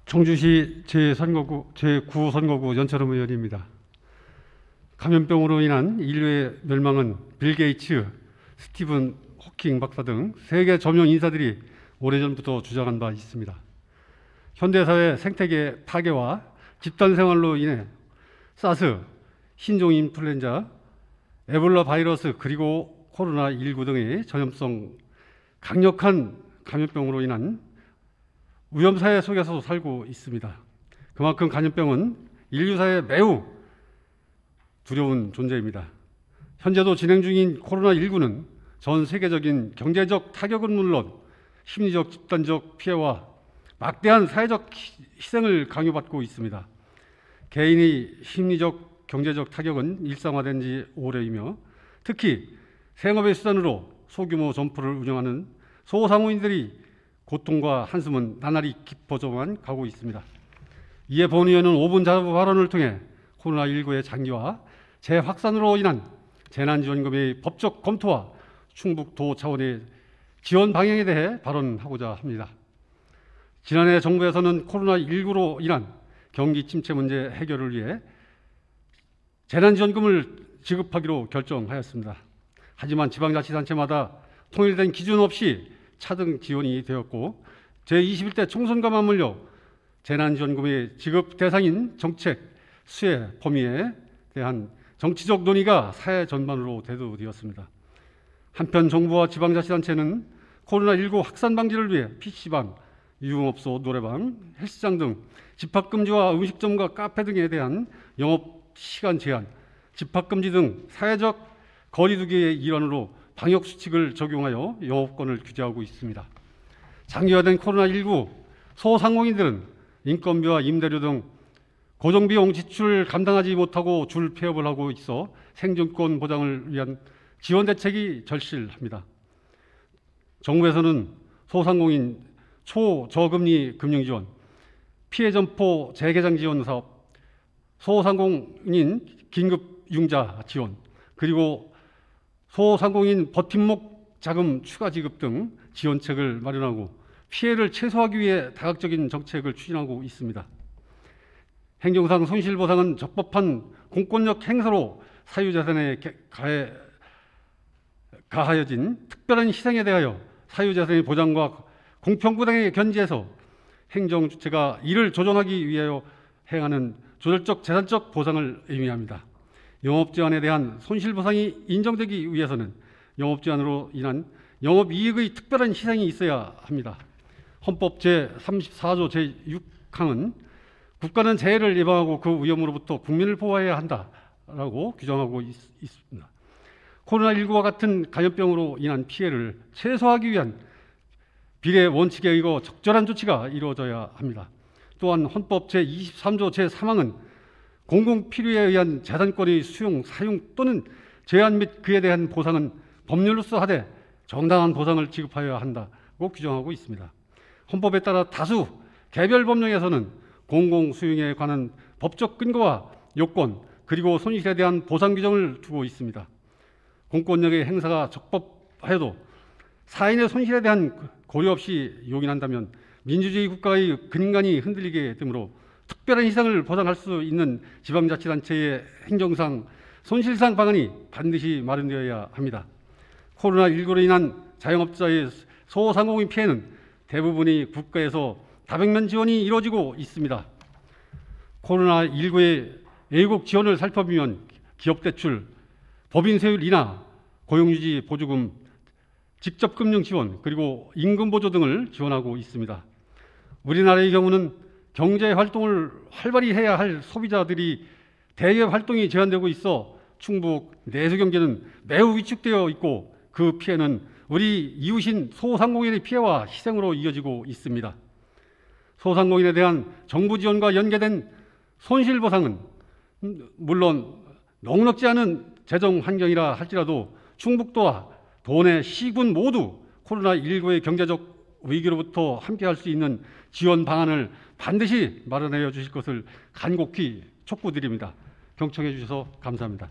청주시 제9선거구 연철흠 의원입니다. 감염병으로 인한 인류의 멸망은 빌 게이츠, 스티븐 호킹 박사 등 세계 저명 인사들이 오래전부터 주장한 바 있습니다. 현대사회 생태계 파괴와 집단생활로 인해 사스, 신종 인플루엔자, 에볼라 바이러스 그리고 코로나19 등의 전염성 강력한 감염병으로 인한 위험사회 속에서 살고 있습니다. 그만큼 감염병은 인류사에 매우 두려운 존재입니다. 현재도 진행 중인 코로나19는 전 세계적인 경제적 타격은 물론 심리적 집단적 피해와 막대한 사회적 희생을 강요받고 있습니다. 개인의 심리적 경제적 타격은 일상화된 지 오래이며 특히 생업의 수단으로 소규모 점포를 운영하는 소상공인들이 고통과 한숨은 나날이 깊어져만 가고 있습니다. 이에 본 의원은 5분 자부 발언을 통해 코로나19의 장기화, 재확산으로 인한 재난지원금의 법적 검토와 충북도 차원의 지원 방향에 대해 발언하고자 합니다. 지난해 정부에서는 코로나19로 인한 경기 침체 문제 해결을 위해 재난지원금을 지급하기로 결정하였습니다. 하지만 지방자치단체마다 통일된 기준 없이 차등 지원이 되었고 제21대 총선과 맞물려 재난지원금의 지급 대상인 정책 수혜 범위에 대한 정치적 논의가 사회 전반으로 대두되었습니다. 한편 정부와 지방자치단체는 코로나19 확산 방지를 위해 PC방, 유흥업소, 노래방, 헬스장 등 집합금지와 음식점과 카페 등에 대한 영업시간 제한, 집합금지 등 사회적 거리두기의 일환으로 방역수칙을 적용하여 영업권을 규제하고 있습니다. 장기화된 코로나19 소상공인들은 인건비와 임대료 등 고정비용 지출을 감당하지 못하고 줄 폐업을 하고 있어 생존권 보장을 위한 지원 대책이 절실합니다. 정부에서는 소상공인 초저금리 금융지원, 피해점포 재개장 지원 사업, 소상공인 긴급융자 지원, 그리고 소상공인 버팀목 자금 추가 지급 등 지원책을 마련하고 피해를 최소화하기 위해 다각적인 정책을 추진하고 있습니다. 행정상 손실보상은 적법한 공권력 행사로 사유재산에 가하여진 특별한 희생에 대하여 사유재산의 보장과 공평부 등에 견지해서 행정주체가 이를 조정하기 위하여 행하는 조절적 재산적 보상을 의미합니다. 영업제한에 대한 손실보상이 인정되기 위해서는 영업제한으로 인한 영업이익의 특별한 희생이 있어야 합니다. 헌법 제34조 제6항은 국가는 재해를 예방하고 그 위험으로부터 국민을 보호해야 한다라고 규정하고 있습니다. 코로나19와 같은 감염병으로 인한 피해를 최소화하기 위한 비례 원칙에 의거 적절한 조치가 이루어져야 합니다. 또한 헌법 제23조 제3항은 공공필요에 의한 재산권의 수용, 사용 또는 제한 및 그에 대한 보상은 법률로서 하되 정당한 보상을 지급하여야 한다고 규정하고 있습니다. 헌법에 따라 다수 개별 법령에서는 공공수용에 관한 법적 근거와 요건 그리고 손실에 대한 보상 규정을 두고 있습니다. 공권력의 행사가 적법하여도 사인의 손실에 대한 고려 없이 용인한다면 민주주의 국가의 근간이 흔들리게 되므로 특별한 희생을 보장할 수 있는 지방자치단체의 행정상, 손실상 방안이 반드시 마련되어야 합니다. 코로나19로 인한 자영업자의 소상공인 피해는 대부분이 국가에서 다백면 지원이 이루어지고 있습니다. 코로나19의 애국 지원을 살펴보면 기업대출, 법인세율 인하, 고용유지 보조금, 직접금융 지원, 그리고 임금보조 등을 지원하고 있습니다. 우리나라의 경우는 경제활동을 활발히 해야 할 소비자들이 대외 활동이 제한되고 있어 충북 내수경제는 매우 위축되어 있고 그 피해는 우리 이웃인 소상공인의 피해와 희생으로 이어지고 있습니다. 소상공인에 대한 정부 지원과 연계된 손실보상은 물론 넉넉지 않은 재정 환경이라 할지라도 충북도와 도내 시군 모두 코로나19의 경제적 위기로부터 함께할 수 있는 지원 방안을 반드시 마련해 주실 것을 간곡히 촉구드립니다. 경청해 주셔서 감사합니다.